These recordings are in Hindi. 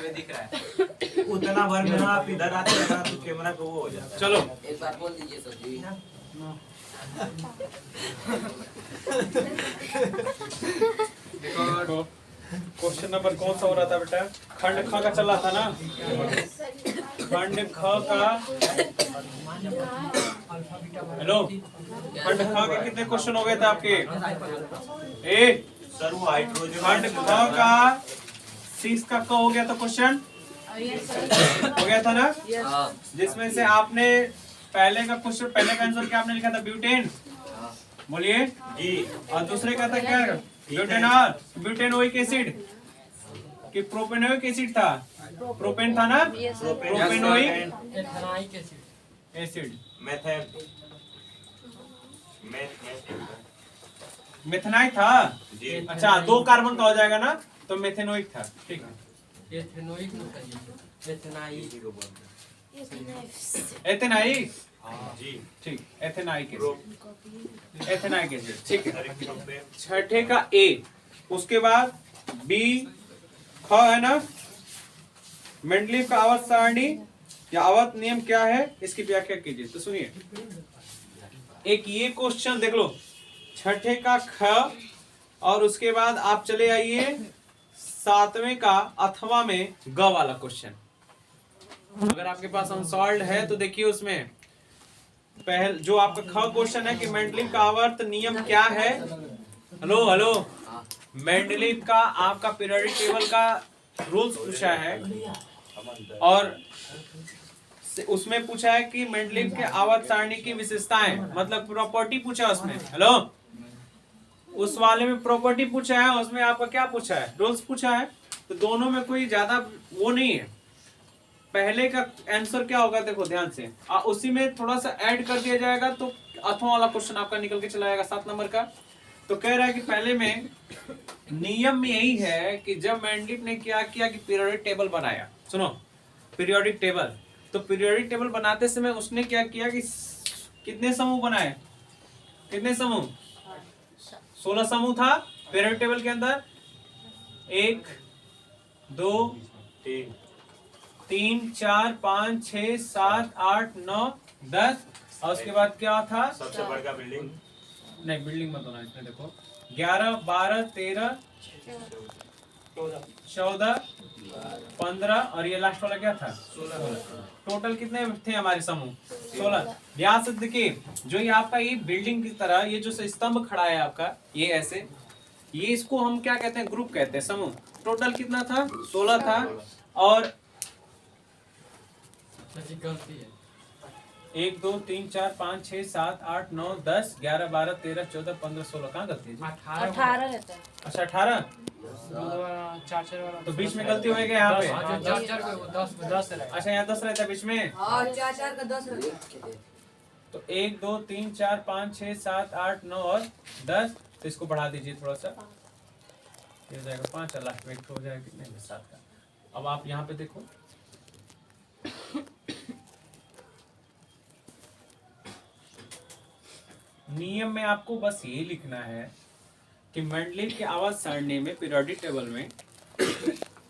में दिख रहा है। उतना भर में आप इधर आते हैं ना तो कैमरा को वो हो जाता है। चलो एक बार बोल दीजिए सर जी। देखो क्वेश्चन नंबर कौन सा हो रहा था बेटा? खंड ख का चल रहा था ना? खंड ख का, हेलो, खंड ख के कितने क्वेश्चन हो गए थे आपके? ए सर वो हाइड्रोजन खंड ख का 6 का क हो गया था क्वेश्चन, हो गया था ना? हाँ जिसमें से आपने पहले का क्वेश्चन, पहले का आंसर क्या आपने लिखा था? ब्यूटेन, बोलिए। जी। और दूसरे का था क्या? ब्यूटेनॉल, ब्यूटेनोइक एसिड कि प्रोपेनोइक एसिड था? प्रोपेन था ना? प्रोपेनोइक एसिड, मेथेन मेथेनाइट था। जी। अच्छा, 2 कार्बन का हो जाएगा ना, तो मेथेनोइक था। ठीक है, एथेनाइक, जी। ठीक, एथेनाइक एसिड, एथेनाइक एसिड, ठीक है। प्रोपेन छठे का ए, उसके बाद बी, ख है ना? मेंडलीव का आवर्त सारणी या आवर्त नियम क्या है, इसकी व्याख्या कीजिए। तो सुनिए, एक ये क्वेश्चन देख लो, छठे का ख, और उसके बाद आप चले आइए 7वें का अथवा में ग वाला क्वेश्चन। अगर आपके पास अनसॉल्व्ड है तो देखिए उसमें पहल जो आपका ख क्वेश्चन है कि मेंडलीव का आवर्त नियम क्या है। हेलो हेलो, मेंडलीव का आपका पीरियोडिक टेबल का रूल्स पूछा है, और उसमें पूछा है कि मेंडलीव के आवर्त सारणी की विशेषताएं, मतलब प्रॉपर्टी पूछा है उसमें। हेलो, उस वाले में प्रॉपर्टी पूछा है, उसमें आपका क्या पूछा है? रूल्स पूछा है। तो दोनों में कोई ज्यादा वो नहीं है। पहले का आंसर क्या होगा देखो ध्यान से, उसी में थोड़ा सा ऐड कर दिया जाएगा तो अथवा वाला क्वेश्चन आपका निकल के चला जाएगा 7 नंबर का। तो कह रहा है कि पहले में नियम में यही है कि जब मेंडलीव ने क्या किया कि पीरियोडिक टेबल बनाया, सुनो, पीरियोडिक टेबल, तो पीरियोडिक टेबल बनाते समय उसने क्या किया कि कितने समूह बनाए? कितने समूह? 16 समूह था पीरियोडिक टेबल के अंदर। 1 2 3 4 5 6 7 8 9 10, और उसके बाद क्या था? सबसे बड़ा बिल्डिंग, नहीं, बिल्डिंग मत होना इसमें, देखो 11 12 13 14 15, और ये लास्ट वाला क्या था? 16। टोटल कितने थे हमारे समूह? 16। ध्यान से देखिए, जो ये आपका ये बिल्डिंग की तरह ये जो स्तंभ खड़ा है आपका, ये ऐसे, ये इसको हम क्या कहते हैं? ग्रुप कहते हैं, समूह। टोटल कितना था? 16 था। और 1 2 3 4 5 6 7 8 9 10 11 12 13 14 15 16, कहाँ गलती है? 18 रहता है। अच्छा 18, तो बीच में गलती हो गई यहाँ पे। अच्छा, यहाँ 10 रहता है बीच में। तो 1 2 3 4 5 6 7 8 9 और 10, तो इसको बढ़ा दीजिए थोड़ा सा, ये हो जाएगा 5, और लास्ट में एक हो जाएगा कितने? 7 का। अब आप यहाँ पे देखो, नियम में आपको बस ये लिखना है कि मेंडलीव के आवर्त सारणी में पीरियोडिक टेबल में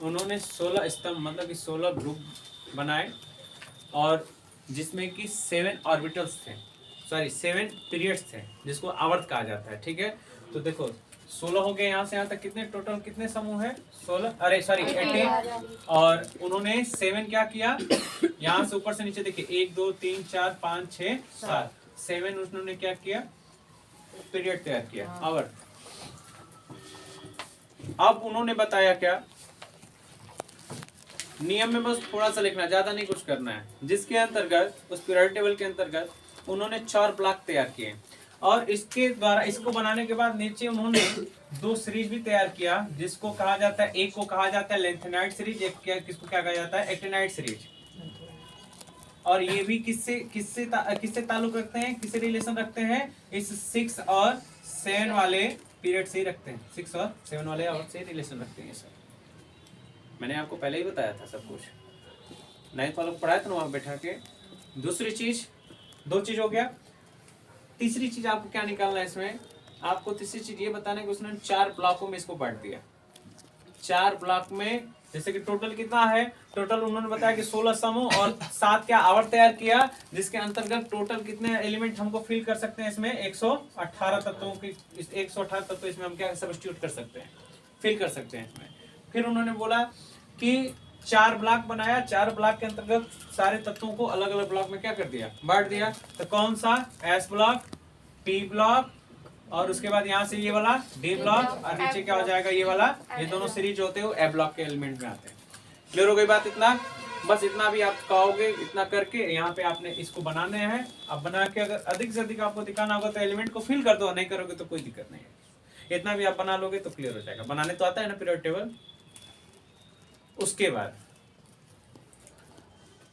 उन्होंने 16 स्तंभ, मतलब कि 16 ग्रुप बनाए, और जिसमें कि 7 ऑर्बिटल्स थे, सॉरी 7 पीरियड्स थे, जिसको आवर्त कहा जाता है। ठीक है, तो देखो 16 हो गए, यहाँ से यहाँ तक कितने टोटल कितने समूह है? 16, अरे सॉरी 18, और उन्होंने 7 क्या किया? यहाँ से ऊपर से नीचे देखिए 1 2 3 4 5 6 7, 7 उन्होंने क्या किया? पीरियड तैयार किया, आवर्त। अब उन्होंने बताया क्या? नियम में बस थोड़ा सा लिखना, ज्यादा नहीं कुछ करना है, जिसके अंतर्गत उस पीरियोडिक टेबल के अंतर्गत उन्होंने 4 ब्लॉक तैयार किए, और इसके द्वारा इसको बनाने के बाद नीचे उन्होंने 2 सीरीज भी तैयार किया, जिसको कहा जाता है, एक को कहा जाता है लेंथेनाइट सीरीज, एक किसको क्या कहा जाता है? Actinide series. और ये भी किससे ताल्लुक रखते हैं, किससे रिलेशन रखते हैं? इस 6 और 7 वाले पीरियड से ही रखते हैं, 6 और 7 वाले और से रिलेशन रखते हैं सर। मैंने आपको पहले ही बताया था सब कुछ, 9th वालों को पढ़ाया था ना वहां बैठा के। दूसरी चीज, 2 चीज हो गया। तीसरी चीज आपको क्या निकालना है इसमें? आपको तीसरी चीज ये बताना है कि उसने 4 ब्लॉकों में इसको बांट दिया, 4 ब्लॉक में जैसे कि टोटल कितना है, टोटल उन्होंने बताया कि 16 समूह और 7 क्या आवर्त तैयार किया, जिसके अंतर्गत टोटल कितने एलिमेंट हमको फिल कर सकते हैं इसमें 118 तत्वों की, 118 तत्व इसमें हम क्या सब्स्टिट्यूट कर सकते हैं, फिल कर सकते हैं इसमें। फिर उन्होंने बोला कि 4 ब्लॉक बनाया, 4 ब्लॉक के अंतर्गत सारे तत्वों को अलग अलग ब्लॉक में क्या कर दिया, बांट दिया। तो कौन सा, एस ब्लॉक, पी ब्लॉक, और उसके बाद यहाँ से ये वाला डी ब्लॉक, और नीचे क्या हो जाएगा ये वाला, ये दोनों सीरीज होते हैं ए ब्लॉक के एलिमेंट में आते हैं। क्लियर हो गई बात इतना, बस इतना भी आप कहोगे, इतना करके यहाँ पे आपने इसको बनाने हैं। अब बना के अगर अधिक से अधिक आपको दिखाना होगा तो एलिमेंट को फिल कर दो, नहीं करोगे तो कोई दिक्कत नहीं है। इतना भी आप बना लोगे तो क्लियर हो जाएगा। बनाने तो आता है ना पीरियड टेबल। उसके बाद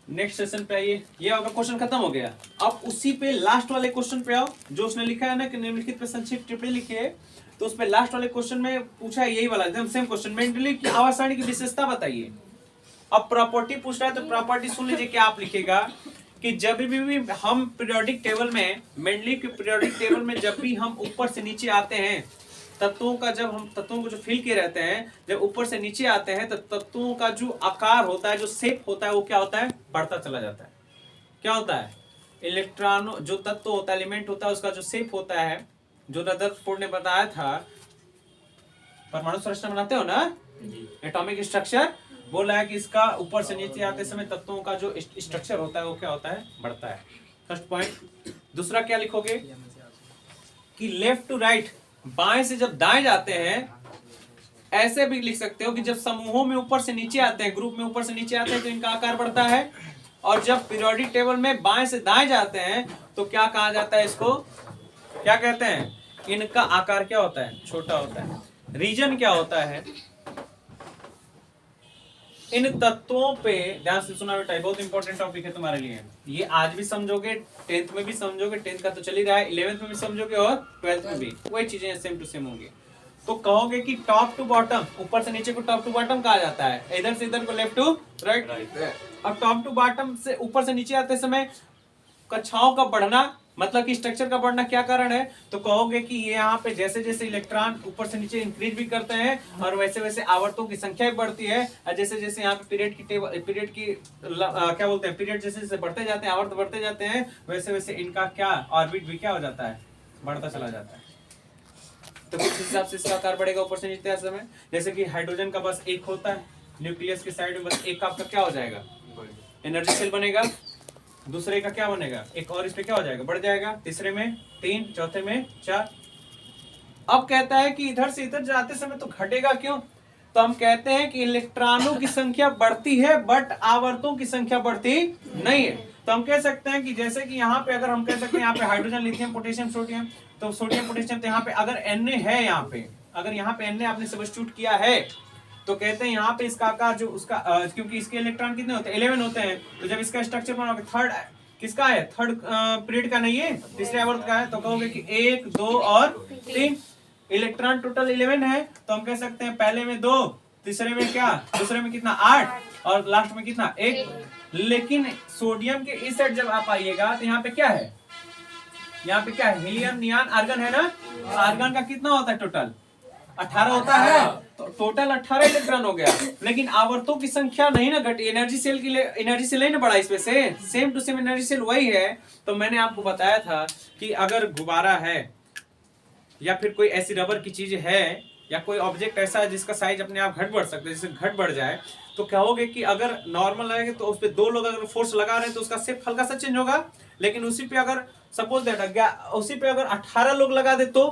नेक्स्ट सेशन पे आइए, ये आपका क्वेश्चन खत्म हो गया। अब उसी पे लास्ट वाले क्वेश्चन पे आओ, जो उसने लिखा है ना कि निम्नलिखित पे संक्षिप्त टिप्पणी लिखी है, तो उस पे लास्ट वाले क्वेश्चन में पूछा है यही वाला एकदम सेम क्वेश्चन, मेंडलीव की आवर्त सारणी की विशेषता बताइए। अब प्रॉपर्टी पूछ रहा है तो प्रॉपर्टी सुन लीजिए क्या आप लिखेगा कि जब भी हम पीरियोडिक टेबल में, मेंडलीव के पीरियोडिक टेबल में जब भी हम ऊपर से नीचे आते हैं तत्वों का, जब हम तत्वों को जो फिल किए रहते हैं, जब ऊपर से नीचे आते हैं तो तत्वों का जो आकार होता है, जो शेप होता है, वो क्या होता है, बढ़ता चला जाता है। क्या होता है, इलेक्ट्रॉन जो तत्व होता है, एलिमेंट होता है, उसका जो शेप होता है, जो रदरफोर्ड ने बताया था, परमाणु संरचना बनाते हो ना, एटॉमिक स्ट्रक्चर, बोला है कि इसका ऊपर से नीचे आते समय तत्वों का जो स्ट्रक्चर होता है वो क्या होता है, बढ़ता है। First point. दूसरा क्या लिखोगे कि लेफ्ट टू राइट, बाएं से जब दाएं जाते हैं, ऐसे भी लिख सकते हो कि जब समूहों में ऊपर से नीचे आते हैं, ग्रुप में ऊपर से नीचे आते हैं तो इनका आकार बढ़ता है, और जब पीरियोडिक टेबल में बाएं से दाएं जाते हैं तो क्या कहा जाता है, इसको क्या कहते हैं, इनका आकार क्या होता है, छोटा होता है। रीजन क्या होता है, इन तत्वों पे ध्यान से सुना बेटा, बहुत इंपॉर्टेंट टॉपिक है तुम्हारे लिए। ये आज भी समझोगे, 10th में भी समझोगे, 10th का तो चल ही रहा है, 11th में भी समझोगे और 12th में भी वही चीजें सेम टू सेम होंगी। तो कहोगे कि टॉप टू बॉटम, ऊपर से नीचे को टॉप टू बॉटम कहा जाता है, इधर से इधर को लेफ्ट टू राइट। अब टॉप टू बॉटम से ऊपर से नीचे आते समय कक्षाओं का बढ़ना, मतलब कि स्ट्रक्चर का बढ़ना क्या कारण है, तो कहोगे कि ये यहाँ पे जैसे जैसे इलेक्ट्रॉन ऊपर से नीचे इंक्रीज भी करते हैं और वैसे वैसे आवर्तों की संख्या भी बढ़ती है, और जैसे जैसे यहाँ पे पीरियड की टेबल, पीरियड की क्या बोलते हैं, पीरियड जैसे जैसे बढ़ते जाते हैं, आवर्त बढ़ते जाते हैं, वैसे वैसे इनका क्या ऑर्बिट भी क्या हो जाता है, बढ़ता चला जाता है। तो किस हिसाब से इसका आकार बढ़ेगा ऊपर से नीचे आते समय, जैसे कि हाइड्रोजन का बस एक होता है, न्यूक्लियस के साइड में बस एक आपका क्या हो जाएगा, एनर्जी सेल बनेगा, दूसरे का क्या बनेगा, एक और, इस पे क्या हो जाएगा, बढ़ जाएगा, तीसरे में 3, चौथे में 4। अब कहता है कि इधर से इधर जाते समय तो घटेगा क्यों, तो हम कहते हैं कि इलेक्ट्रॉनों की संख्या बढ़ती है बट आवर्तों की संख्या बढ़ती नहीं है। तो हम कह सकते हैं कि जैसे कि यहाँ पे अगर हम कह सकते हैं यहाँ पे हाइड्रोजन, लिथियम, पोटेशियम, सोडियम, तो सोडियम, पोटेशियम, तो यहाँ पे अगर Na है, यहाँ पे अगर यहाँ पे Na आपने सब्स्टिट्यूट किया है, तो कहते हैं यहाँ पे इसका आकार जो उसका क्योंकि इसके इलेक्ट्रॉन कितने होते हैं, 11 होते हैं, तो जब इसका स्ट्रक्चर बनाओगे, थर्ड किसका है, थर्ड पीरियड का नहीं है, तीसरे आवर्त का है, तो कहोगे कि 1, 2 और 3, इलेक्ट्रॉन टोटल 11 है, तो हम कह सकते हैं पहले में 2, तीसरे में क्या, दूसरे में कितना 8, और लास्ट में कितना 1। लेकिन सोडियम के इस साइड जब आप आइएगा तो यहाँ पे क्या है, यहाँ पे क्या है, हीलियम, नियॉन, आर्गन है ना, तो आर्गन का कितना होता है, टोटल 18 होता है, तो टोटल 18 इलेक्ट्रॉन हो गया, लेकिन आवर्तों की संख्या नहीं ना घटी, एनर्जी सेल के लिए एनर्जी सेल नहीं ना बढ़ा, इसमें से same to same energy cell वही है। तो मैंने आपको बताया था कि अगर गुब्बारा है या फिर कोई ऐसी रबर की चीज है या कोई ऑब्जेक्ट ऐसा है जिसका साइज अपने आप घट बढ़ सकता है, जैसे घट बढ़ जाए, तो कहोगे कि अगर नॉर्मल लगेगा तो उस पे 2 लोग अगर फोर्स लगा रहे हैं तो उसका शेप हल्का सा चेंज होगा, लेकिन उसी पे अगर सपोज दैट उसी पे अगर 18 लोग लगा दे तो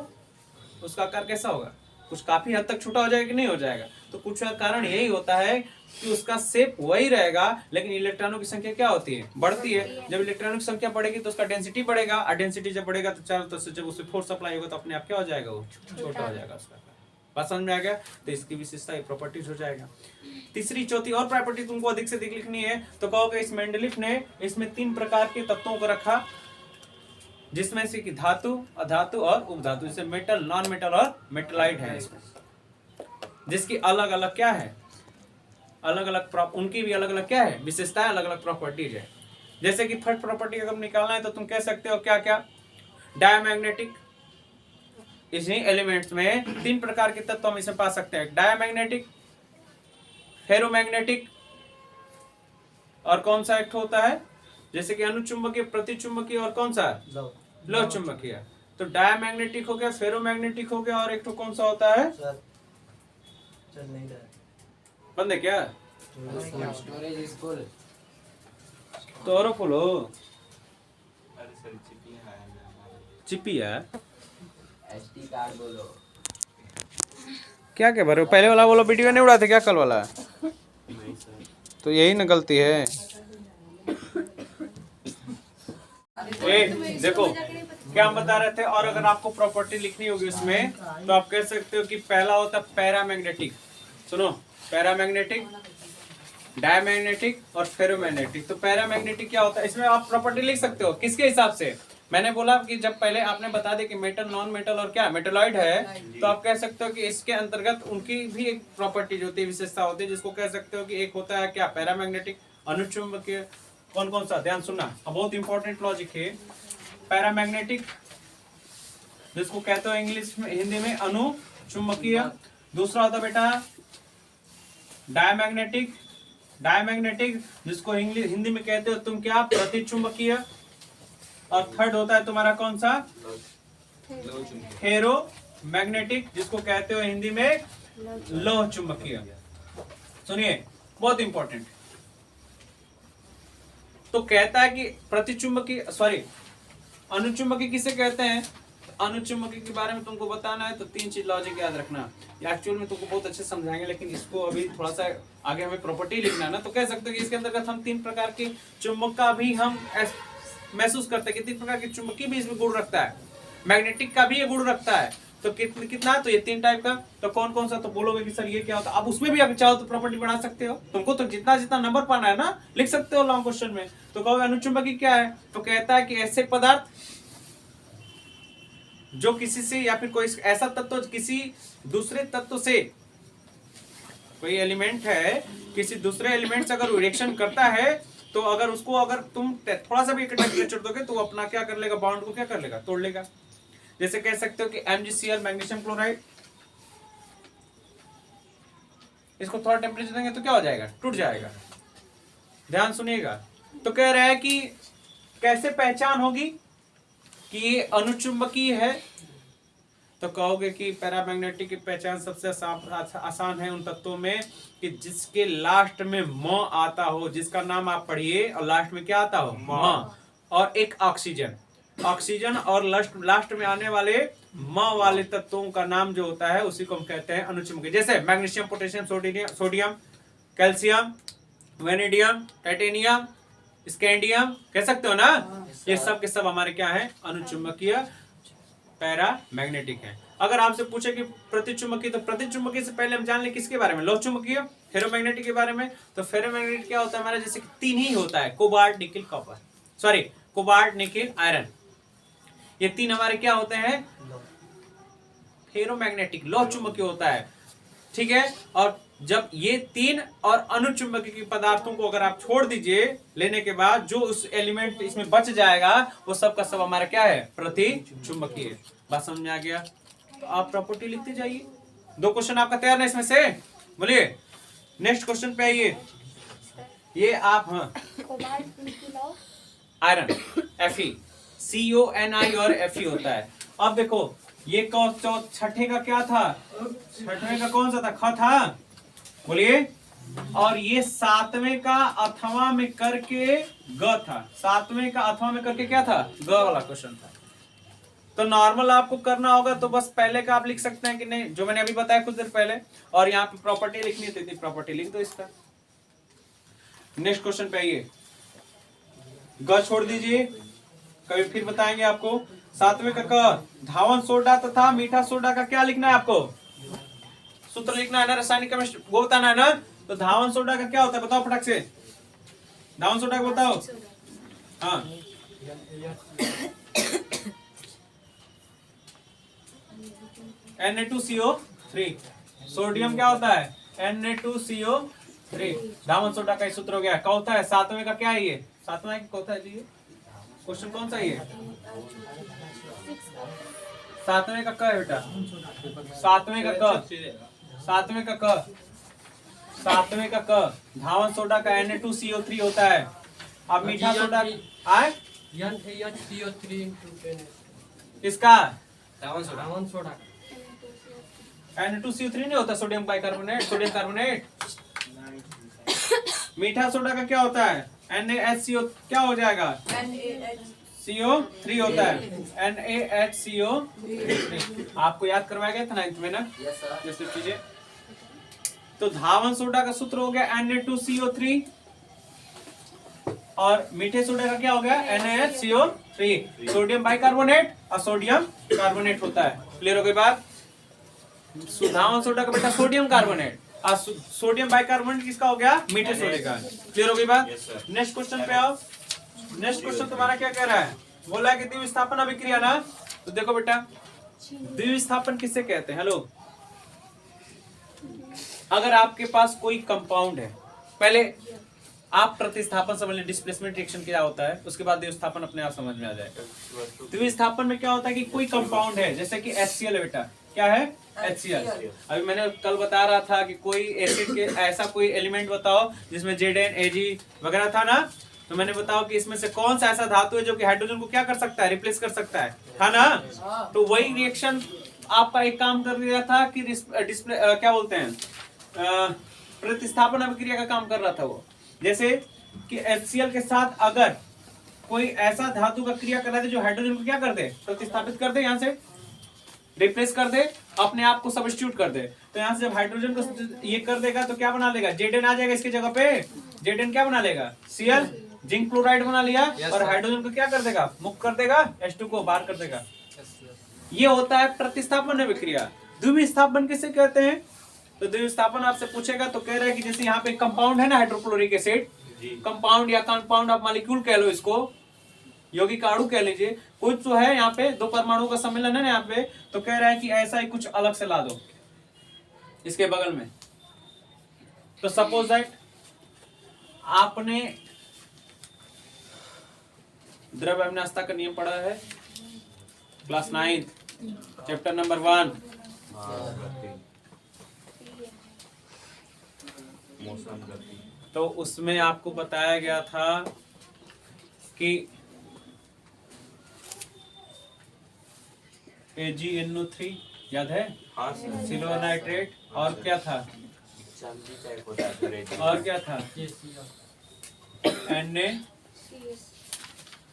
उसका आकार कैसा होगा, कुछ काफी हद तक छोटा हो जाएगा कि नहीं हो जाएगा। तो कुछ का कारण यही होता है कि उसका शेप वही रहेगा, लेकिन इलेक्ट्रॉनों की संख्या क्या होती है, बढ़ती है। जब इलेक्ट्रॉनों की संख्या बढ़ेगी तो उसका डेंसिटी बढ़ेगा, और डेंसिटी जब बढ़ेगा तो चारों तरफ से जब उसमें फोर्स अप्लाई होगा तो अपने आप क्या हो जाएगा, वो छोटा हो जाएगा उसका। बात समझ में आ गया, तो इसकी विशेषता प्रॉपर्टीज हो जाएगा। तीसरी चौथी और प्रॉपर्टी तुमको अधिक से अधिक लिखनी है, तो कहोगे इस मेंडलीव ने इसमें 3 प्रकार के तत्वों को रखा, जिसमें से कि धातु, अधातु और उपधातु, जैसे मेटल, नॉन मेटल और मेटलाइट है इसमें, जिसकी अलग अलग क्या है, अलग अलग उनकी भी अलग अलग क्या है, विशेषताएं, अलग अलग प्रॉपर्टीज है। जैसे कि फर्स्ट प्रॉपर्टी अगर निकालना है तो तुम कह सकते हो क्या क्या, डायमैग्नेटिक, इन्हीं एलिमेंट्स में 3 प्रकार के तत्व हम इसमें पा सकते हैं, डायमैग्नेटिक, फेरोमैग्नेटिक, और कौन सा एक होता है जैसे कि अनुचुंबकीय, प्रतिचुंबकीय, और कौन सा लौह चुंबकीय। तो डायमैग्नेटिक हो गया, फेरोमैग्नेटिक हो गया, और एक तो कौन सा होता है बंद है क्या? Storage is full. तो और फुलो अरे सर चिपी है चिपी है एसडी कार्ड बोलो। क्या क्या भरे पहले वाला बोलो, वीडियो नहीं उड़ाते क्या कल वाला? नहीं सर। तो यही ना गलती है। देखो क्या हम बता रहे थे, और अगर आपको प्रॉपर्टी लिखनी होगी उसमें तो आप कह सकते हो कि पहला होता है पैरामैग्नेटिक, सुनो, पैरामैग्नेटिक, डायमैग्नेटिक और फेरोमैग्नेटिक। तो पैरामैग्नेटिक क्या होता है, इसमें आप प्रॉपर्टी लिख सकते हो किसके हिसाब से? मैंने बोला कि जब पहले आपने बता दिया कि मेटल, नॉन मेटल और क्या मेटलॉइड है, तो आप कह सकते हो कि इसके अंतर्गत उनकी भी एक प्रॉपर्टी जो होती है, विशेषता होती है, जिसको कह सकते हो कि एक होता है क्या पैरामैग्नेटिक, अनुचुंबकीय। कौन कौन सा, ध्यान सुनना, बहुत इंपॉर्टेंट लॉजिक है। पैरामैग्नेटिक जिसको कहते हो इंग्लिश में, हिंदी में अनुचुंबकीय। दूसरा होता बेटा डायमैग्नेटिक, डायमैग्नेटिक जिसको हिंदी में कहते हो तुम क्या, प्रतिचुंबकीय। और थर्ड होता है तुम्हारा कौन सा, फेरोमैग्नेटिक जिसको कहते हो हिंदी में लौह चुंबकीय। सुनिए बहुत इंपॉर्टेंट। तो कहता है कि प्रतिचुंबकीय, सॉरी अनुचुंबकीय किसे कहते हैं? अनुचुंबकीय के बारे में तुमको बताना है तो 3 चीज लॉजिक याद रखना। एक्चुअल में तुमको बहुत अच्छे समझाएंगे, लेकिन इसको अभी थोड़ा सा आगे हमें प्रॉपर्टी लिखना है ना, तो कह सकते हैं कि इसके अंतर्गत हम 3 प्रकार के चुंबक का भी हम महसूस करते हैं कि 3 प्रकार के चुंबकीय भी इसमें गुण रखता है, मैग्नेटिक का भी ये गुण रखता है। तो कितना, तो ये 3 टाइप का। तो कौन कौन सा, तो बोलोगे कि सर ये क्या होता है, अब उसमें भी आप चाहो तो प्रॉपर्टी बढ़ा सकते हो, तुमको तो जितना जितना नंबर पाना है ना लिख सकते हो लॉन्ग क्वेश्चन में। तो कहोगे अनुचुंबकीय क्या है, तो कहता है कि ऐसे पदार्थ जो किसी से या फिर कोई ऐसा तत्व किसी दूसरे तत्व से, कोई एलिमेंट है किसी दूसरे एलिमेंट से अगर रिएक्शन करता है, तो अगर उसको अगर तुम थोड़ा सा भी टेम्परेचर दोगे तो अपना क्या कर लेगा, बॉन्ड को क्या कर लेगा, तोड़ लेगा। जैसे कह सकते हो कि MgCl मैग्नीशियम क्लोराइड, इसको थोड़ा टेम्परेचर देंगे तो क्या हो जाएगा, टूट जाएगा। ध्यान सुनिएगा। तो कह रहा है कि कैसे पहचान होगी कि ये अनुचुंबकीय है, तो कहोगे कि पैरामैग्नेटिक की पहचान सबसे आसान है उन तत्वों में कि जिसके लास्ट में म आता हो, जिसका नाम आप पढ़िए और लास्ट में क्या आता हो, म, और एक ऑक्सीजन, ऑक्सीजन और लास्ट में आने वाले म वाले तत्वों का नाम जो होता है उसी को हम कहते हैं अनुचुंबकीय। जैसे magnesium, potassium, sodium, calcium, vanadium, titanium, scandium, कह सकते हो ना, ये सब के सब हमारे क्या है, अनुचुंबकीय, पैरामैग्नेटिक है। अगर आपसे पूछे कि प्रतिचुंबकीय, तो प्रतिचुंबकीय से पहले हम जान ले किसके बारे में, लौह चुंबकीय, फेरोमैग्नेटिक के बारे में। तो फेरोमैग्नेटिक क्या होता है हमारा, जैसे कि 3 ही होता है, cobalt, nickel, copper, sorry cobalt, nickel, iron, ये 3 हमारे क्या होते हैं, फेरोमैग्नेटिक, लौह चुंबकीय होता है, ठीक है। और जब ये 3 और अनुचुंबकीय पदार्थों को अगर आप छोड़ दीजिए लेने के बाद, जो उस एलिमेंट इसमें बच जाएगा वो सब का सब हमारा क्या है, प्रतिचुंबकीय। बात समझ में आ गया? तो आप प्रॉपर्टी लिखते जाइए। 2 क्वेश्चन आपका तैयार है इसमें से, बोलिए नेक्स्ट क्वेश्चन पे आइए। ये आप, हाँ, आयरन, Fe, CONI और Fe होता है। अब देखो ये छठे का क्या था, छठवें का कौन सा था, ख था, बोलिए। और ये 7वें का अथवा में करके ग था, 7वें का अथवा में करके क्या था, ग वाला क्वेश्चन था। तो नॉर्मल आपको करना होगा तो बस पहले का आप लिख सकते हैं कि नहीं, जो मैंने अभी बताया कुछ देर पहले, और यहाँ पे प्रॉपर्टी लिखनी है तो इतनी प्रॉपर्टी लिख दो इसका। नेक्स्ट क्वेश्चन पे आइए, ग छोड़ दीजिए, कभी फिर बताएंगे आपको। 7वें का क, धावन सोडा तथा मीठा सोडा का क्या लिखना है आपको, सूत्र लिखना है ना, रासायनिक केमिस्ट्री वो बताना है ना। तो धावन सोडा का क्या होता है बताओ फटाक से, धावन सोडा का बताओ, हाँ Na2CO3, सोडियम क्या होता है, Na2CO3, धावन सोडा का सूत्र हो गया। क्या होता है 7वें का, क्या है ये 7वां क्या होता है जी, क्वेश्चन कौन सा है ये, 7वें का क है बेटा, 7वें का क, 7वें का क, सातवें का क, धावन सोडा का Na2CO3 होता है। अब मीठा सोडा आए NaHCO3 into 10. किसका रावण सोडा Na2CO3 नहीं होता, सोडियम बाइकार्बोनेट, सोडियम कार्बोनेट। मीठा सोडा का क्या होता है NaHCO, क्या हो जाएगा CO3 होता है NaHCO3। आपको याद करवाया गया था 9th में ना यस सर। ये सब चीजें। तो धावन सोडा का सूत्र हो गया Na2CO3 और मीठे सोडा का क्या हो गया NaHCO3। सोडियम बाइकार्बोनेट और सोडियम कार्बोनेट होता है। क्लियर हो गई बात। धावन सोडा का बेटा सोडियम कार्बोनेट और सोडियम बाइकार्बोनेट किसका हो गया मीठे सोडे का। क्लियर हो गई बात। Yes, sir. नेक्स्ट क्वेश्चन पे आओ। नेक्स्ट क्वेश्चन तुम्हारा क्या कह रहा है, बोला है कि द्विविस्थापन अभिक्रिया ना। तो देखो बेटा द्विविस्थापन किससे कहते हैं। हेलो, अगर आपके पास कोई कंपाउंड है, पहले आप प्रतिस्थापन समझ लें, डिस्प्लेसमेंट रिएक्शन क्या होता है, उसके बाद द्विविस्थापन अपने आप समझ में आ जाएगा। द्विविस्थापन में क्या होता है कि कोई कंपाउंड है, जैसे कि HCl है बेटा, क्या है HCl। अभी मैंने कल बता रहा था कि कोई एसिड के ऐसा कोई एलिमेंट बताओ जिसमें Zn Ag वगैरह था ना, तो मैंने बताओ कि इसमें से कौन सा ऐसा धातु है जो कि हाइड्रोजन को क्या कर सकता है, रिप्लेस कर सकता है, था ना। तो वही रिएक्शन आपका एक काम कर रहा था कि डिस्प्ले क्या बोलते हैं प्रतिस्थापन अभिक्रिया का काम कर रहा था वो। जैसे कि HCl के साथ अगर कोई ऐसा धातु का क्रिया कर रहा है जो हाइड्रोजन को क्या कर दे, प्रतिस्थापित कर दे, यहाँ से रिप्लेस कर दे, अपने आप को सब्स्टिट्यूट कर दे। तो यहाँ से जब हाइड्रोजन को ये कर देगा तो क्या बना लेगा, Zn आ जाएगा इसकी जगह पे। Zn क्या बना लेगा, Cl जिंक क्लोराइड बना लिया और हाइड्रोजन को क्या कर देगा, मुक्त कर देगा, H2 को बाहर कर देगा। ये होता है प्रतिस्थापन अभिक्रिया। द्विविस्थापन किसे कहते हैं, तो द्विविस्थापन आपसे पूछेगा तो कह रहा है कि जैसे यहाँ पे कंपाउंड है ना हाइड्रोक्लोरिक एसिड, कंपाउंड या कंपाउंड ऑफ मॉलिक्यूल कह लो, इसको यौगिक अणु कह लीजिए, कुछ जो है यहाँ पे दो परमाणु का सम्मेलन है ना यहाँ पे, तो कह रहा है कि ऐसा ही कुछ अलग से ला दो इसके बगल में। तो सपोज दैट आपने द्रव्य अभिन्यासता का नियम पढ़ा है क्लास 9 चैप्टर नंबर 1। तो उसमें आपको बताया गया था कि AgNO3 याद है, हाँ सर। सिल्वर नाइट्रेट, और क्या था, चांदी टाइप होता है रेड। और क्या था Na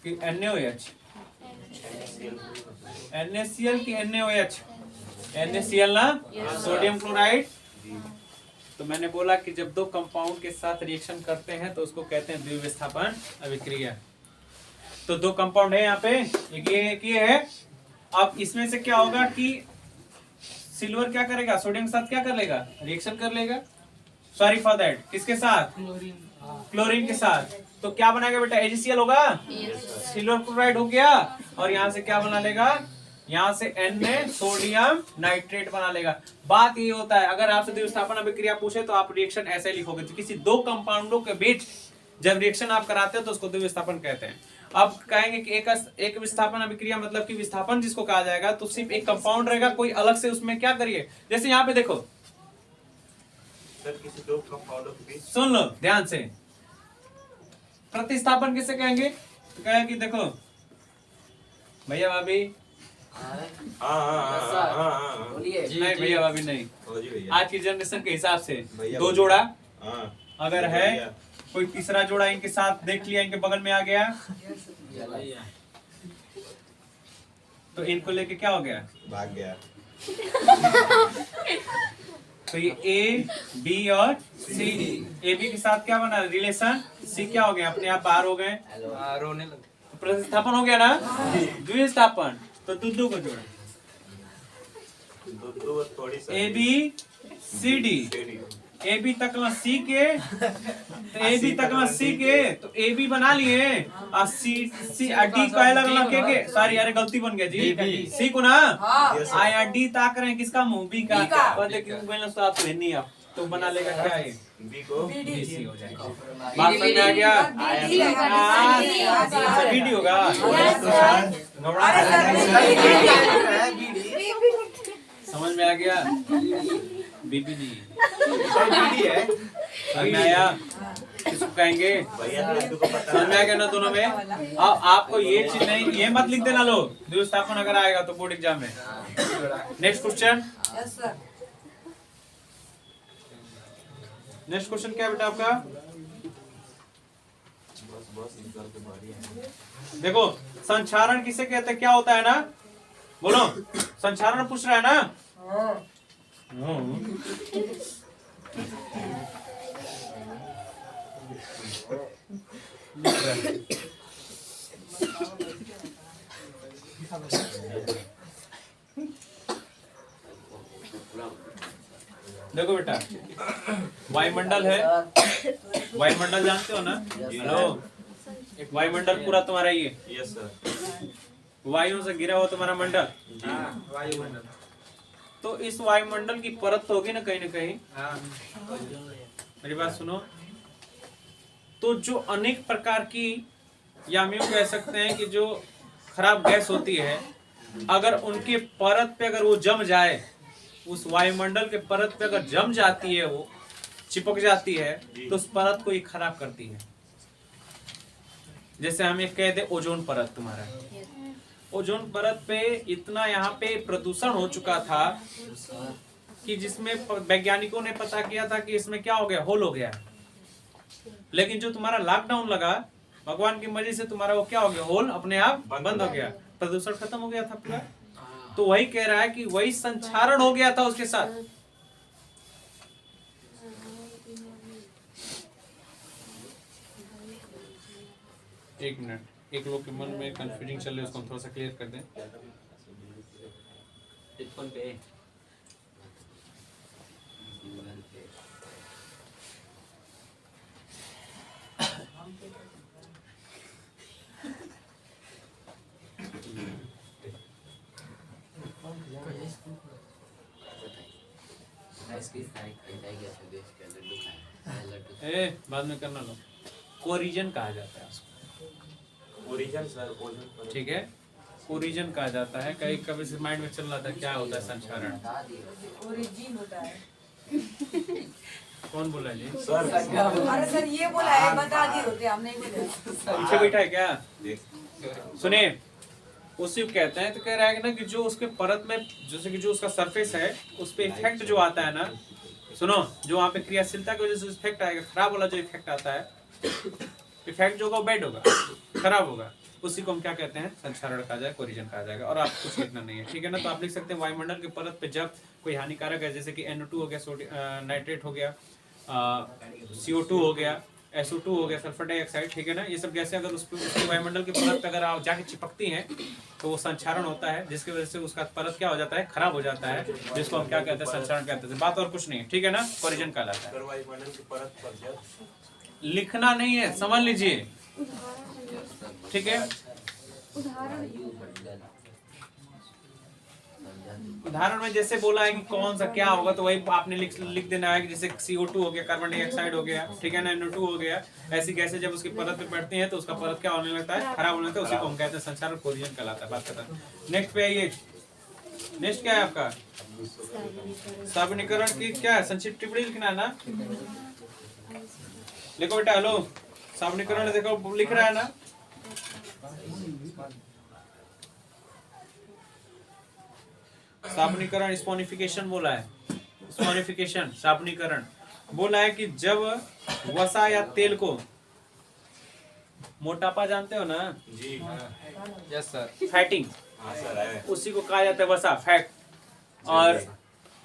कि NaOH, NaCl की NaOH, NaCl ना, सोडियम क्लोराइड। तो मैंने बोला कि जब दो कंपाउंड के साथ रिएक्शन करते हैं तो उसको कहते हैं द्विविस्थापन अभिक्रिया। तो दो कंपाउंड है यहाँ पे, एक ये है। अब इसमें से क्या होगा कि सिल्वर क्या करेगा, सोडियम के साथ क्या कर लेगा, रिएक्शन कर लेगा, सॉरी फॉर दैट, किसके साथ, क्लोरीन के साथ। तो क्या बनाएगा बेटा, AgCl होगा, सिल्वर क्लोराइड हो गया, और यहाँ से क्या बना लेगा, यहाँ से Na सोडियम नाइट्रेट बना लेगा। बात ये होता है, अगर आपसे द्विविस्थापन अभिक्रिया पूछे तो आप रिएक्शन ऐसे लिखोगे। तो किसी दो कंपाउंडों के बीच जब रिएक्शन आप कराते हो तो उसको द्विविस्थापन कहते हैं। अब कहेंगे कि एक विस्थापन अभिक्रिया मतलब कि विस्थापन जिसको कहा जाएगा, तो सिर्फ एक कंपाउंड रहेगा, कोई अलग से उसमें क्या करिए। जैसे यहाँ पे देखो सर, किसी दो कंपाउंडों के बीच, सुन लो ध्यान से, प्रतिस्थापन किसे कहेंगे, तो कहेंगे कि देखो भैया भाभी, बोलिए। नहीं भैया भाभी नहीं, हो जी भैया। आज की जनरेशन के हिसाब से भैया दो भाभी। जोड़ा हाँ, अगर है, कोई तीसरा जोड़ा इनके साथ देख लिया, इनके बगल में आ गया, तो इनको लेके क्या हो गया, भाग गया। तो ये A, B और C, AB के साथ क्या बना रिलेशन, C क्या हो गया, अपने आप बाहर हो गए, रोने लग तो प्रतिस्थापन हो गया ना, द्विविस्थापन। तो दो को जोड़ा, दो थोड़ी सी AB CD, AB तकला C के, तो AB तकला C के, तो AB बना लिए, और C D को अलग अलग के, सॉरी यार गलती बन गया जी, C को ना आया D ताक रहे हैं, किसका मुंह, B का, पर लेकिन मैंने तो आप नहीं आप तो बना लेगा क्या है, बी को BC हो जाएगा। बात समझ में आ गया, BD होगा, समझ में आ गया, BB नहीं, BD है। समझ में आया? किसको कहेंगे? भैया लड्डू को पता समझ में आया ना दोनों में? अब आपको ये चीज नहीं, ये मत लिख देना लोग, द्विस्थापन अगर आएगा तो बोर्ड एग्जाम में। Next question, yes sir. Next question क्या है बेटा आपका? देखो, संचारण किसे कहते हैं, क्या होता है ना? बोलो, संचारण पूछ रहा है ना? देखो बेटा, वायुमंडल है, वायुमंडल जानते हो ना? हेलो, एक वायुमंडल पूरा तुम्हारा ही है, यस सर। वायु से घिरा हुआ तुम्हारा मंडल। वायुमंडल। तो इस वायुमंडल की परत तो होगी ना कहीं, मेरी बात सुनो। तो जो अनेक प्रकार की, या हम यूं कह सकते हैं कि जो खराब गैस होती है, अगर उनके परत पे अगर वो जम जाए, उस वायुमंडल के परत पे अगर जम जाती है, वो चिपक जाती है, तो उस परत को ये खराब करती है। जैसे हम एक कहते ओजोन परत, तुम्हारा ओजोन परत पे इतना यहाँ पे प्रदूषण हो चुका था कि जिसमें वैज्ञानिकों ने पता किया था कि इसमें क्या हो गया, होल हो गया। लेकिन जो तुम्हारा लॉकडाउन लगा, भगवान की मर्जी से तुम्हारा वो क्या हो गया, होल अपने आप बंद हो गया, प्रदूषण खत्म हो गया था पूरा। तो वही कह रहा है कि वही संचारण हो गया था उसके साथ। एक मिनट, एक लोग के मन में कंफ्यूजिंग चल रही है, उसको हम थोड़ा सा क्लियर कर दें। टिप्पण पे बाद में करना लो। कोरिजन कहा जाता है उसको, ओरिजिन सर, ओरिजिन। ठीक है, कोरिजन कहा जाता है। कहीं कभी से माइंड में चल रहा था क्या होता है संचारण, ओरिजिन होता है। कौन बोला जी? सर अरे सर ये बोला है, बता दिए होते, हम नहीं बोले। पीछे बैठा है क्या? सुनिए, उसी को कहते हैं। तो कह रहा है ना कि जो उसके परत में, जैसे कि जो उसका सरफेस है, उस पे इफेक्ट जो आता है ना, सुनो, जो वहाँ पे क्रियाशीलता की वजह से इफेक्ट आएगा, खराब वाला जो इफेक्ट आता है, इफेक्ट जो होगा बैड होगा, खराब होगा, उसी को हम क्या कहते हैं, संचारण कहा जाएगा, कोरिजन कहा जाएगा। और आप कुछ लिखना नहीं है, ठीक है ना? तो आप लिख सकते हैं वायुमंडल के परत पे जब कोई हानिकारक है, जैसे कि NO2 हो गया, नाइट्रेट हो गया, CO2 हो गया, SO2 हो गया, सल्फर डाइऑक्साइड, ठीक है ना? ये सब गैसें अगर उसके वायुमंडल के परत पे अगर आप जाके चिपकती हैं, तो वो संचारण होता है, जिसकी वजह से उसका परत क्या हो जाता है, खराब हो जाता है, जिसको हम क्या कहते हैं, संचारण कहते हैं। बात और कुछ नहीं है, ठीक है ना? कोरिजन कहलाता है। वायुमंडल की परत पर जब लिखना नहीं है, समझ लीजिए, ठीक है? उदाहरण में जैसे बोला है कि कौन सा क्या होगा, तो वही आपने लिख देना है कि जैसे CO2 हो गया, कार्बन डाइऑक्साइड हो गया, ठीक है ना, NO2 हो गया। ऐसी गैसें जब उसकी परत पे बैठती हैं, तो उसका परत क्या होने लगता है, खराब होने लगता है, उसी को हम कहते हैं संचारण, कोरिजन कहलाता है। बात करता है। नेक्स्ट पे आइए, नेक्स्ट क्या है आपका? साबनीकरण की क्या है, संक्षिप्त टिप्पणी लिखना है ना? लिखो बेटा, हेलो, साबनीकरण देखो लिख रहा है ना? साबनीकरण, स्पोनिफिकेशन बोला है, स्पोनिफिकेशन, साबनीकरण बोला है कि जब वसा या तेल को, मोटापा जानते हो ना जी, यस सर। फैटिंग, हाँ सर है। उसी को कहा जाता है वसा, फैट। और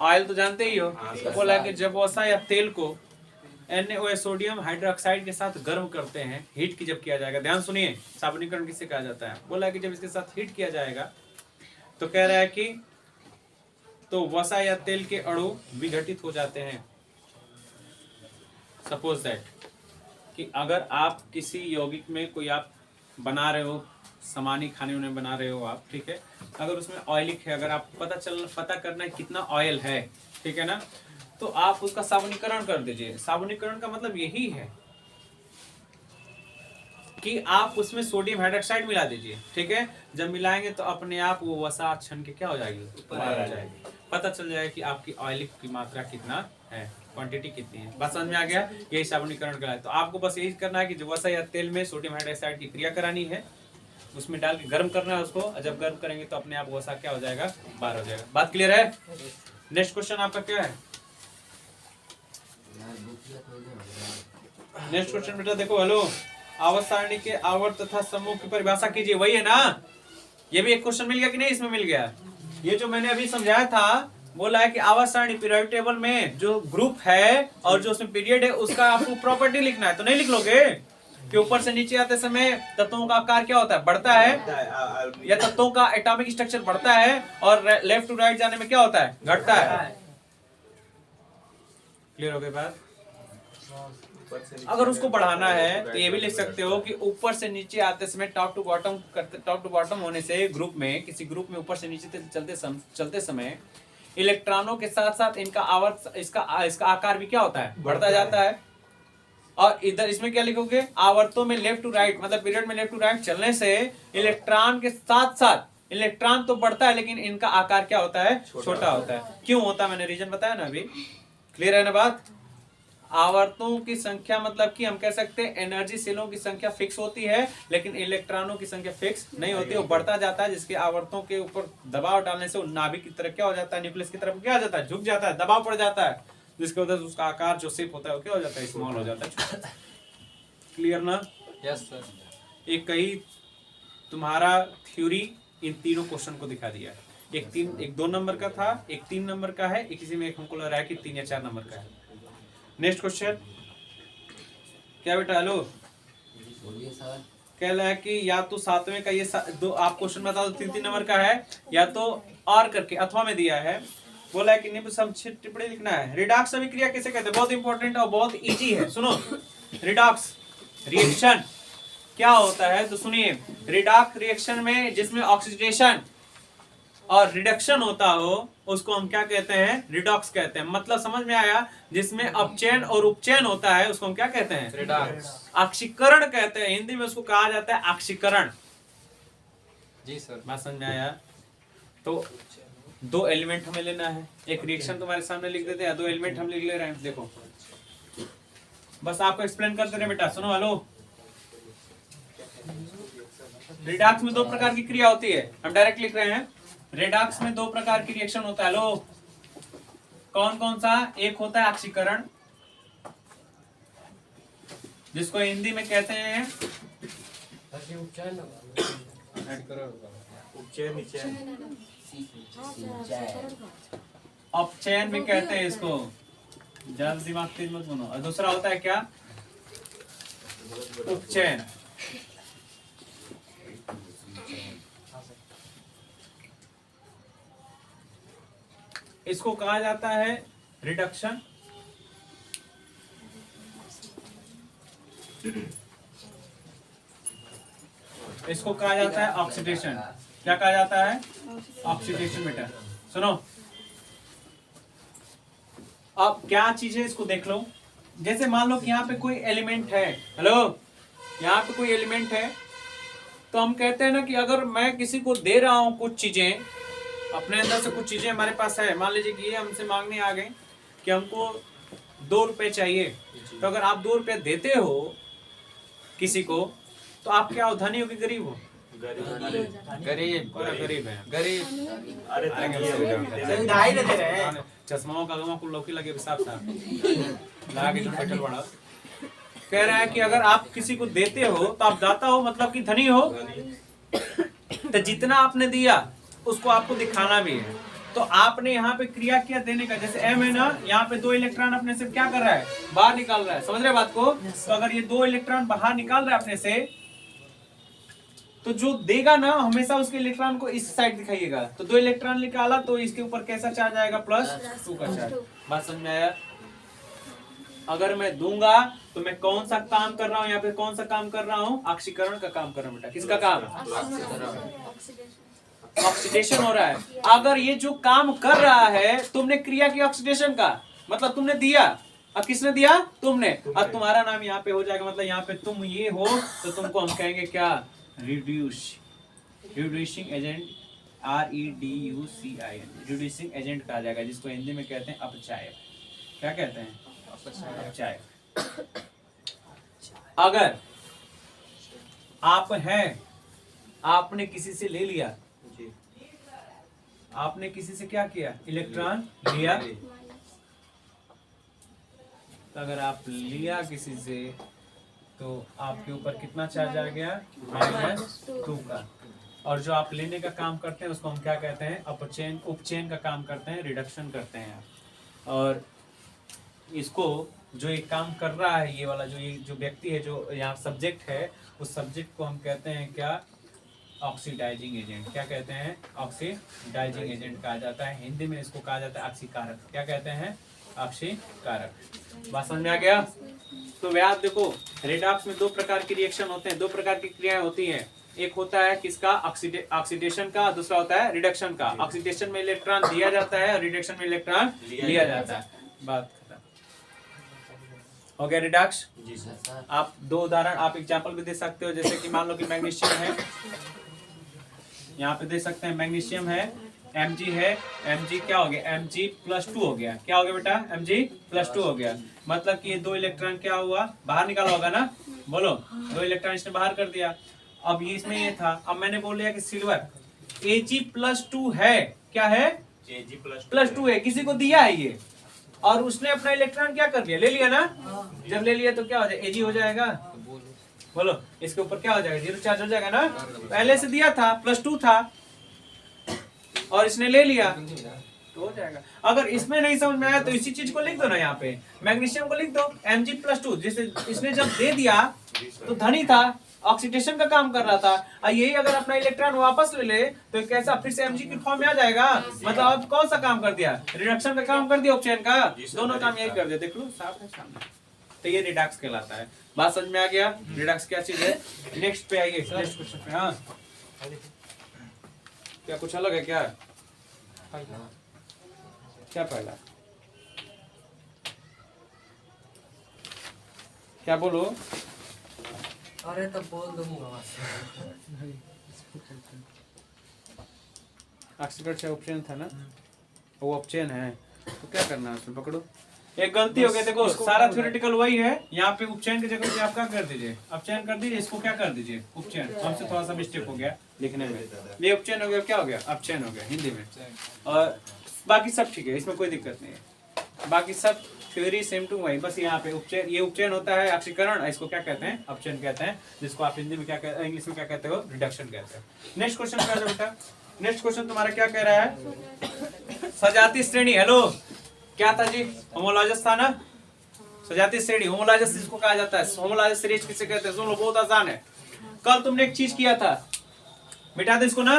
ऑयल तो जानते ही हो। तो बोला है कि जब वसा या तेल को NaOH सोडियम हाइड्रोक्साइड के साथ गर्म करते हैं, हीट की जब किया जाएगा, ध्यान सुनिए, साबनीकरण किससे कहा जाता है? बोला है कि जब इसके साथ हीट किया जाएगा, तो कह रहा है कि तो वसा या तेल के अणु विघटित हो जाते हैं। सपोज दैट कि अगर आप किसी यौगिक में कोई आप बना रहे हो, सामान्य खाने उन्हें बना रहे हो आप, ठीक है, अगर उसमें ऑयलिक है, अगर आपको पता करना है कितना ऑयल है, ठीक है ना, तो आप उसका साबुनीकरण कर दीजिए। साबुनीकरण का मतलब यही है कि आप उसमें सोडियम हाइड्रोक्साइड मिला दीजिए, ठीक है। जब मिलाएंगे तो अपने आप वो वसा छन के क्या हो जाएगी, बाहर आ जाएगी, पता चल जाएगा कि आपकी ऑयलिक की मात्रा कितना है। क्वांटिटी कितनी है। बात समझ में आ गया, यही साबुनीकरण का है। तो आपको बस यही करना है कि जो वसा या तेल में सोडियम हाइड्रोक्साइड की क्रिया करानी है, उसमें डाल के गर्म करना है उसको, और जब गर्म करेंगे तो अपने आप वसा क्या हो जाएगा, बाहर हो जाएगा। बात क्लियर है? नेक्स्ट क्वेश्चन आपका क्या है? नेक्स्ट क्वेश्चन बेटा देखो, हेलो, आवर्त सारणी के आवर्त तथा समूह की परिभाषा कीजिए। वही है ना, ये भी एक क्वेश्चन मिल गया कि नहीं? इसमें मिल गया। ये जो मैंने अभी समझाया था, बोला है कि आवर्त सारणी पीरियोडिक टेबल में जो ग्रुप है और जो उसमें पीरियड है उसका आपको प्रॉपर्टी लिखना है। तो नहीं लिख लोगे कि ऊपर से नीचे आते समय तत्वों का आकार क्या होता है, बढ़ता है, या तत्वों का एटॉमिक स्ट्रक्चर बढ़ता है, और लेफ्ट टू राइट जाने में क्या होता है, घटता है। क्लियर हो गई बात? अगर उसको बढ़ाना है तो ये भी लिख सकते हो कि ऊपर से नीचे आते समय टॉप टू बॉटम होने से ग्रुप में, किसी ग्रुप में ऊपर से नीचे चलते समय इलेक्ट्रॉनों के साथ साथ इनका आवर्त, इसका आकार भी क्या होता है, बढ़ता जाता है। और इधर इसमें क्या लिखोगे, आवर्तों में लेफ्ट टू राइट, मतलब पीरियड में लेफ्ट टू राइट चलने से इलेक्ट्रॉन के साथ साथ इलेक्ट्रॉन तो बढ़ता है लेकिन इनका आकार क्या होता है, छोटा होता है। क्यों होता है, मैंने रीजन बताया ना अभी। क्लियर है ना बात? आवर्तों की संख्या मतलब कि हम कह सकते हैं एनर्जी सेलों की संख्या फिक्स होती है, लेकिन इलेक्ट्रॉनों की संख्या फिक्स नहीं होती, वो बढ़ता जाता है, जिसके आवर्तों के ऊपर दबाव डालने से वो नाभिक की तरफ क्या हो जाता है, न्यूक्लियस की तरफ क्या हो जाता है, झुक जाता है, दबाव पड़ जाता है, जिसकी वजह से उसका आकार जो शेप होता है वो क्या हो जाता है, स्मॉल हो जाता है। क्लियर ना? Yes sir. एक कई तुम्हारा थ्योरी इन तीनों क्वेश्चन को दिखा दिया। एक 2 नंबर का था, एक 3 नंबर का है, एक इसी में एक हमको लग रहा है कि 3 या 4 नंबर का है। नेक्स्ट क्वेश्चन क्या बेटा, हेलो, बोलिए सर। कह रहा है कि या तो 7वें का ये दो आप क्वेश्चन बता दो, 3 नंबर का है, या तो और करके अथवा में दिया है। बोला है कि निम्न संक्षिप्त टिप्पणी लिखना है। रिडॉक्स अभिक्रिया किसे कहते हैं? बहुत इंपॉर्टेंट और बहुत इजी है, सुनो। रिडॉक्स रिएक्शन क्या होता है तो सुनिए। रिडॉक्स रिएक्शन में जिसमें ऑक्सीडेशन और रिडक्शन होता हो उसको हम क्या कहते हैं, रिडॉक्स कहते हैं। मतलब समझ में आया? जिसमें अपचयन और उपचयन होता है उसको हम क्या कहते हैं, रिडॉक्स। ऑक्सीकरण कहते हैं, हिंदी में उसको कहा जाता है ऑक्सीकरण। जी सर। बात समझ में आया? तो 2 एलिमेंट हमें लेना है, एक रिएक्शन तुम्हारे सामने लिख देते हैं, 2 एलिमेंट हम लिख ले रहे हैं। देखो बस आपको एक्सप्लेन करते रहे बेटा, सुनो। हेलो, रिडॉक्स में 2 प्रकार की क्रिया होती है, हम डायरेक्ट लिख रहे हैं। रेडॉक्स में 2 प्रकार की रिएक्शन होता है। लो, कौन कौन सा? एक होता है ऑक्सीकरण, जिसको हिंदी में कहते हैं अपचयन भी कहते हैं इसको, ज्यादा दिमाग तेज मत बनो। और दूसरा होता है क्या, उपचयन। इसको कहा जाता है रिडक्शन, इसको कहा जाता है ऑक्सीडेशन। क्या कहा जाता है? ऑक्सीडेशन। बेटा सुनो, अब क्या चीज है इसको देख लो। जैसे मान लो कि यहाँ पे कोई एलिमेंट है, हेलो, यहाँ पे कोई एलिमेंट है, तो हम कहते हैं ना कि अगर मैं किसी को दे रहा हूं कुछ चीजें, अपने अंदर से कुछ चीजें हमारे पास है, मान लीजिए कि ये हमसे मांगने आ गए कि हमको 2 रुपए चाहिए, तो अगर आप 2 रुपए देते हो किसी को, तो आप क्या हो, धनी हो कि गरीब हो? गरीब। गरीब है। गरीब। अरे ढाई दे रहे हैं। चश्माओं का गमा कुल लौकी लगे हिसाब था लगा के जो बैठल बड़ा कह रहा है कि अगर आप किसी को देते हो तो आप दाता हो, मतलब कि धनी हो। तो जितना आपने दिया उसको आपको दिखाना भी है। तो आपने यहाँ पे क्रिया किया देने का, जैसे एम है ना, यहाँ पे 2 इलेक्ट्रॉन अपने से क्या कर रहा है, बाहर निकाल रहा है। समझ रहे बात को? तो अगर ये 2 इलेक्ट्रॉन बाहर निकाल रहा है अपने से, तो जो देगा ना हमेशा उसके इलेक्ट्रॉन को इस साइड दिखाइएगा। तो 2 इलेक्ट्रॉन निकाला तो इसके ऊपर कैसा चार्ज आएगा, +2 का चार्ज। बात समझ में आया? अगर मैं दूंगा तो मैं कौन सा काम कर रहा हूँ, यहाँ पे कौन सा काम कर रहा हूँ, ऑक्सीकरण का काम कर रहा हूँ। बेटा किसका काम? ऑक्सीडेशन हो रहा है। अगर ये जो काम कर रहा है, तुमने क्रिया की ऑक्सीडेशन का, मतलब तुमने दिया, अब किसने दिया? तुमने। अब तुम्हारा नाम यहाँ पे हो जाएगा, मतलब यहाँ पे तुम ये हो तो तुमको हम कहेंगे क्या, reducing agent, REDUCIN, reducing agent कहा जाएगा, जिसको हिंदी में कहते हैं अपचायक। क्या कहते हैं? चाय। अगर आप हैं, आपने किसी से ले लिया, जी आपने किसी से क्या किया, इलेक्ट्रॉन लिया, तो अगर आप लिया किसी से तो आपके ऊपर कितना चार्ज आ गया, -2 का। और जो आप लेने का काम करते हैं उसको हम क्या कहते हैं, अपचयन, उपचयन का काम करते हैं, रिडक्शन करते हैं। और इसको जो एक काम कर रहा है, ये वाला जो व्यक्ति है, जो यहाँ सब्जेक्ट है, उस सब्जेक्ट को हम कहते हैं क्या, ऑक्सीडाइजिंग एजेंट। क्या कहते हैं, ऑक्सीडाइजिंग एजेंट कहा जाता है। हिंदी में इसको कहा जाता है ऑक्सीकारक। क्या कहते हैं, ऑक्सीकारक। बात समझ में आ गया? तो व्यास देखो, रेडॉक्स में 2 प्रकार की रिएक्शन होते हैं, 2 प्रकार की क्रियाएं होती हैं। एक होता है किसका, ऑक्सीडेशन का, दूसरा होता है रिडक्शन का। ऑक्सीडेशन में इलेक्ट्रॉन दिया जाता है और रिडक्शन में इलेक्ट्रॉन लिया जाता है। बात खत्म हो गया। रिडॉक्स जी सर। आप 2 उदाहरण, आप एग्जांपल भी दे सकते हो। जैसे कि मान लो कि मैग्नीशियम है, यहाँ पे दे सकते हैं मैग्नीशियम है, Mg है, Mg क्या हो गया, Mg+2 हो गया। क्या हो गया बेटा, Mg+2 हो गया। मतलब कि ये 2 इलेक्ट्रॉन क्या हुआ, बाहर निकाला होगा ना, बोलो, 2 इलेक्ट्रॉन इसने बाहर कर दिया। अब ये इसमें ये था, अब मैंने बोल दिया कि सिल्वर Ag+2 है। क्या है, +2 है, किसी को दिया है ये, और उसने अपना इलेक्ट्रॉन क्या कर दिया, ले लिया ना। जब ले लिया तो क्या हो जाएगा, Ag हो जाएगा। बोलो, इसके ऊपर क्या हो जाएगा, 0 चार्ज हो जाएगा ना। पहले से दिया था, +2 था, और इसने ले लिया तो हो जाएगा। अगर इसमें नहीं समझ में आया तो इसी चीज को लिख दो ना, यहाँ पे मैग्नीशियम को लिख दो Mg+2। जिसे इसने जब दे दिया तो धनी था, ऑक्सीडेशन का काम कर रहा था, और यही अगर अपना इलेक्ट्रॉन वापस ले ले तो कैसा फिर से Mg की फॉर्म में आ जाएगा। मतलब अब कौन सा काम कर दिया, रिडक्शन का काम कर दिया, उपचयन का, दोनों काम यही कर दिया। देख लो, साफ है सामने। तो ये रिडक्स कहलाता है। बात समझ में आ गया, रिडक्स क्या चीज है। नेक्स्ट पे आइए, नेक्स्ट क्वेश्चन पे। हाँ, क्या कुछ अलग है क्या, क्या पहला, क्या बोलो। अरे तब बोल दूंगा। ऑक्सीडेट से उपचयन था ना, वो उपचयन है, तो क्या करना है उसमें, पकड़ो। एक गलती हो गई, देखो सारा थ्योरेटिकल वही है, यहाँ पे उपचयन की जगह पे आप क्या कर दीजिए, अपचयन कर दीजिए, इसको क्या कर दीजिए, उपचयन। हमसे थोड़ा सा मिस्टेक हो गया लिखने में, ये उपचयन हो गया, क्या हो गया, अपचयन हो गया हिंदी में। और बाकी सब ठीक है, इसमें कोई दिक्कत नहीं है, बाकी सब थ्योरी सेम टू वही। बस यहाँ पे उपचयन, ये उपचयन होता है ऑक्सीकरण, इसको क्या कहते हैं, अपचयन कहते हैं, जिसको आप हिंदी में क्या कहते हैं, इंग्लिश में क्या कहते हो, रिडक्शन कहते हैं। नेक्स्ट क्वेश्चन क्या है बेटा, नेक्स्ट क्वेश्चन तुम्हारा क्या कह रहा है, सजाती श्रेणी। हेलो, क्या था जी, होमोलॉजस था ना, सजाती श्रेणी, होमोलॉजस जिसको कहा जाता है, होमोलॉजस सीरीज किसे कहते हैं, सुन लो, बहुत आसान है। कल तुमने एक चीज किया था, मिटा दो इसको ना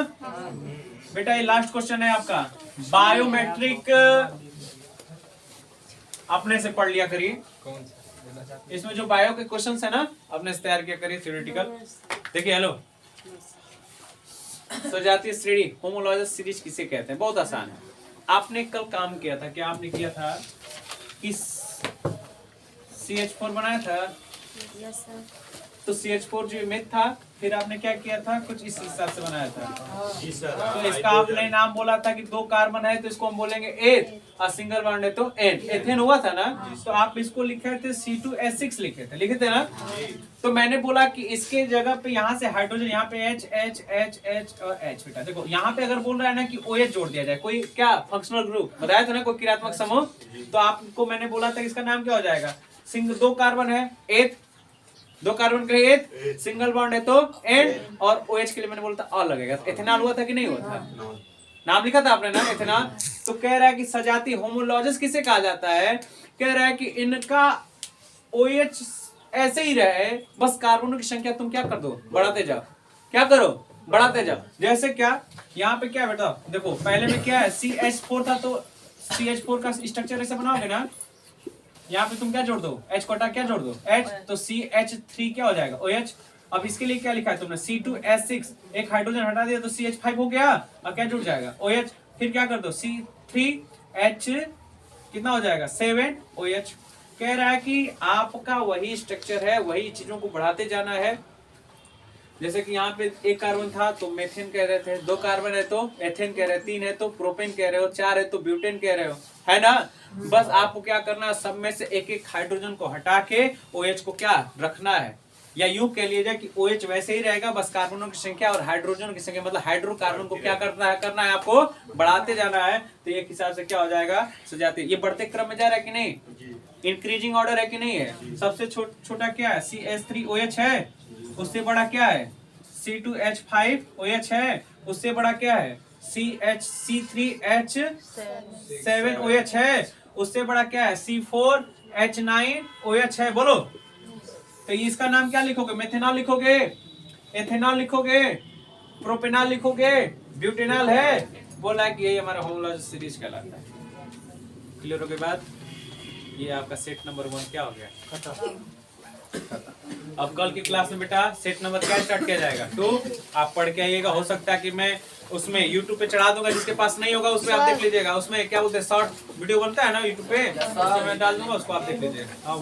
बेटा, ये लास्ट क्वेश्चन है आपका, बायोमेट्रिक अपने से पढ़ लिया करिए। इसमें जो बायो के क्वेश्चंस है ना, अपने से तैयार किया करिए थ्योरेटिकल। देखिए, हेलो, सजातीय श्रेणी, होमोलॉजस सीरीज किसे कहते हैं, बहुत आसान है। आपने कल काम किया था, क्या आपने किया था कि CH4 बनाया था, तो CH4 जो इमेज था, फिर आपने क्या किया था, कुछ इस हिसाब से बनाया था। जी सर। तो इसका आपने नाम बोला था कि 2 कार्बन है तो इसको हम बोलेंगे एथ, और सिंगल बॉन्ड है तो एन, एथेन हुआ था ना। तो आप इसको लिखे थे C2H6 लिखे थे ना। तो मैंने बोला कि इसके जगह पे यहाँ से हाइड्रोजन, यहाँ पे H H H H और H। बेटा देखो, यहाँ पे अगर बोल रहा है ना कि OH जोड़ दिया जाए, कोई क्या फंक्शनल ग्रुप बताया था ना, कोई क्रियात्मक समूह, तो आपको मैंने बोला था इसका नाम क्या हो जाएगा, 2 कार्बन है एथ, 2 कार्बन का एथ, सिंगल बॉन्ड है तो एन, और OH के लिए मैंने बोला था और लगेगा। एथेनॉल हुआ था कि नहीं हुआ था, नाम लिखा था आपने ना, एथेनॉल। तो कह रहा है कि सजाती, होमोलॉजस किसे कहा जाता है, कह रहा है कि इनका OH ऐसे ही रहे, बस कार्बनों की संख्या तुम क्या कर दो, बढ़ाते जाओ, क्या करो, बढ़ाते जाओ। जैसे क्या, यहाँ पे क्या बेटा देखो, पहले में क्या है, CH4 था, तो CH4 का स्ट्रक्चर ऐसे बनाओगे ना, यहाँ पे तुम क्या जोड़ दो, H कोटा क्या जोड़ दो, H, तो CH3 क्या हो जाएगा, OH। अब इसके लिए क्या लिखा है तुमने, C2H6, एक हाइड्रोजन हटा दिया तो CH5 हो गया, और क्या जुड़ जाएगा, OH। फिर क्या कर दो, C3H कितना हो जाएगा, 7OH। कह रहा है कि आपका वही स्ट्रक्चर है, वही चीजों को बढ़ाते जाना है। जैसे कि यहाँ पे एक कार्बन था तो मेथेन कह रहे थे, 2 कार्बन है तो एथेन कह रहे हो, 3 है तो प्रोपेन कह रहे हो, 4 है तो ब्यूटेन कह रहे हो, है ना। बस आपको क्या करना है, सब में से एक एक हाइड्रोजन को हटा के OH को क्या रखना है, या यूं कह लीजिए कि OH वैसे ही रहेगा, बस कार्बनों की संख्या और हाइड्रोजन की संख्या मतलब हाइड्रोकार्बन को क्या करना है आपको बढ़ाते जाना है। तो एक हिसाब से क्या हो जाएगा, सजाते, ये बढ़ते क्रम में जा रहा है कि नहीं, इंक्रीजिंग ऑर्डर है कि नहीं है। सबसे छोटा क्या है, CH3OH है, उससे बड़ा क्या है C2H5OH है, उससे बड़ा क्या है C3H7OH है, उससे बड़ा क्या है C4H9OH है। बोलो तो ये इसका नाम क्या लिखोगे, मेथेनॉल लिखोगे, एथेनॉल लिखोगे, प्रोपेनॉल लिखोगे, ब्यूटेनॉल है। बोला कि ये हमारा होमोलॉजी सीरीज कहलाता है। क्लियर हो गई बात। ये आपका सेट नंबर 1 क्या हो गया, अब कल की क्लास में बेटा सेट नंबर क्या स्टार्ट किया जाएगा, 2। आप पढ़ के आइएगा, हो सकता है कि मैं उसमें YouTube पे चढ़ा दूंगा, जिसके पास नहीं होगा उसमें आप देख लीजिएगा। उसमें क्या बोलते हैं शॉर्ट वीडियो बनता है ना YouTube पे, उसमें मैं डाल दूंगा, उसको आप देख लीजिएगा। आओ